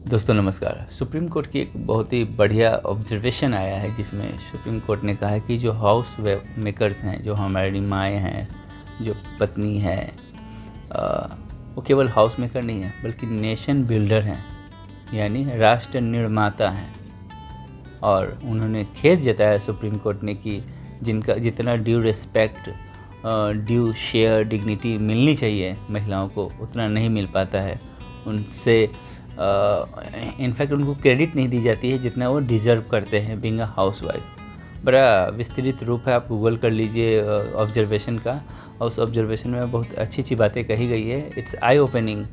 दोस्तों नमस्कार। Supreme court की एक बहुत ही बढ़िया ऑब्जर्वेशन आया है जिसमें सुप्रीम कोर्ट ने कहा है कि जो हाउस मेकर्स हैं, जो हमारी माएँ हैं, जो पत्नी है, वो केवल हाउस मेकर नहीं है बल्कि नेशन बिल्डर हैं, यानी राष्ट्र निर्माता हैं। और उन्होंने खेद जताया सुप्रीम कोर्ट ने कि जिनका जितना due respect, due share, dignity मिलनी चाहिए महिलाओं को उतना नहीं मिल पाता है। उनसे इनफैक्ट उनको क्रेडिट नहीं दी जाती है जितना वो डिज़र्व करते हैं बीइंग अ हाउसवाइफ। बड़ा विस्तृत रूप है, आप गूगल कर लीजिए ऑब्जर्वेशन का, और उस ऑब्जर्वेशन में बहुत अच्छी अच्छी बातें कही गई है। It's eye opening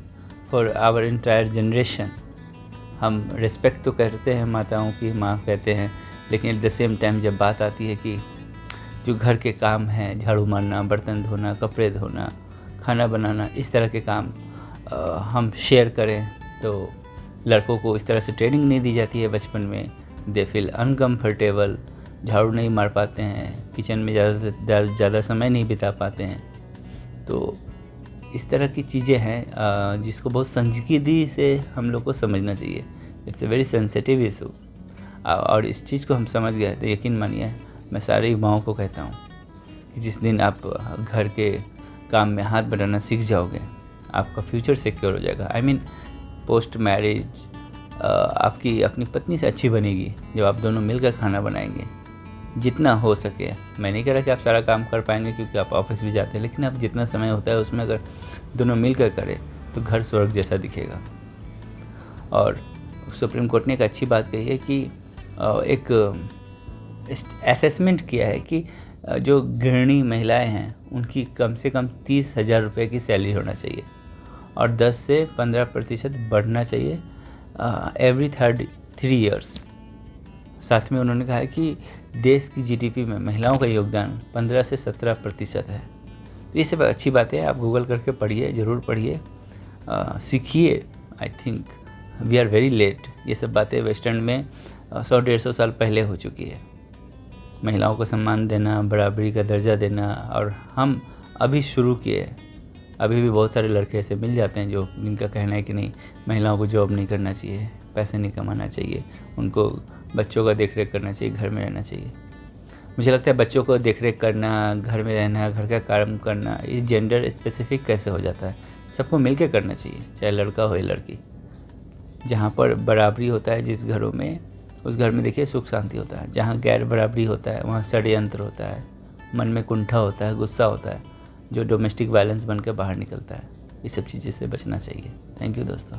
for our entire generation. हम रिस्पेक्ट तो करते हैं माताओं की, माँ कहते हैं, लेकिन एट द सेम टाइम जब बात आती है कि जो घर के काम हैं, झाड़ू मारना, बर्तन धोना, कपड़े धोना, खाना बनाना, इस तरह के काम हम शेयर करें तो लड़कों को इस तरह से ट्रेनिंग नहीं दी जाती है बचपन में। दे फील अनकम्फर्टेबल, झाड़ू नहीं मार पाते हैं, किचन में ज़्यादा समय नहीं बिता पाते हैं। तो इस तरह की चीज़ें हैं जिसको बहुत संजीदगी से हम लोग को समझना चाहिए। It's a very sensitive issue, और इस चीज़ को हम समझ गए तो यकीन मानिए मैं सारी माँओं को कहता हूँ कि जिस दिन आप घर के काम में हाथ बढ़ाना सीख जाओगे, आपका फ्यूचर सिक्योर हो जाएगा। आई मीन पोस्ट मैरिज आपकी अपनी पत्नी से अच्छी बनेगी जब आप दोनों मिलकर खाना बनाएंगे। जितना हो सके, मैं नहीं कह रहा कि आप सारा काम कर पाएंगे क्योंकि आप ऑफिस भी जाते हैं, लेकिन आप जितना समय होता है उसमें अगर दोनों मिलकर करें तो घर स्वर्ग जैसा दिखेगा। और सुप्रीम कोर्ट ने एक अच्छी बात कही है कि एक असेसमेंट किया है कि जो गृहिणी महिलाएं हैं उनकी कम से कम 30,000 रुपये की सैलरी होना चाहिए और 10 से 15% बढ़ना चाहिए एवरी 3 ईयर्स। साथ में उन्होंने कहा है कि देश की जीडीपी में महिलाओं का योगदान 15 से 17% है। तो ये सब अच्छी बातें हैं, आप गूगल करके पढ़िए, ज़रूर पढ़िए, सीखिए। I think we are very late. ये सब बातें वेस्टर्न में 100-150 साल पहले हो चुकी है। महिलाओं को सम्मान देना, बराबरी का दर्जा देना, और हम अभी शुरू किए। अभी भी बहुत सारे लड़के ऐसे मिल जाते हैं जो जिनका कहना है कि नहीं, महिलाओं को जॉब नहीं करना चाहिए, पैसे नहीं कमाना चाहिए, उनको बच्चों का देख रेख करना चाहिए, घर में रहना चाहिए। मुझे लगता है बच्चों को देख रेख करना, घर में रहना, घर का काम करना, इस जेंडर स्पेसिफिक कैसे हो जाता है? सबको मिल के करना चाहिए, चाहे लड़का हो या लड़की। जहाँ पर बराबरी होता है जिस घरों में, उस घर में देखिए सुख शांति होता है। जहाँ गैर बराबरी होता है वहाँ षड्यंत्र होता है, मन में कुंठा होता है, गुस्सा होता है, जो डोमेस्टिक वायलेंस बन के बाहर निकलता है। ये सब चीज़ें से बचना चाहिए। थैंक यू दोस्तों।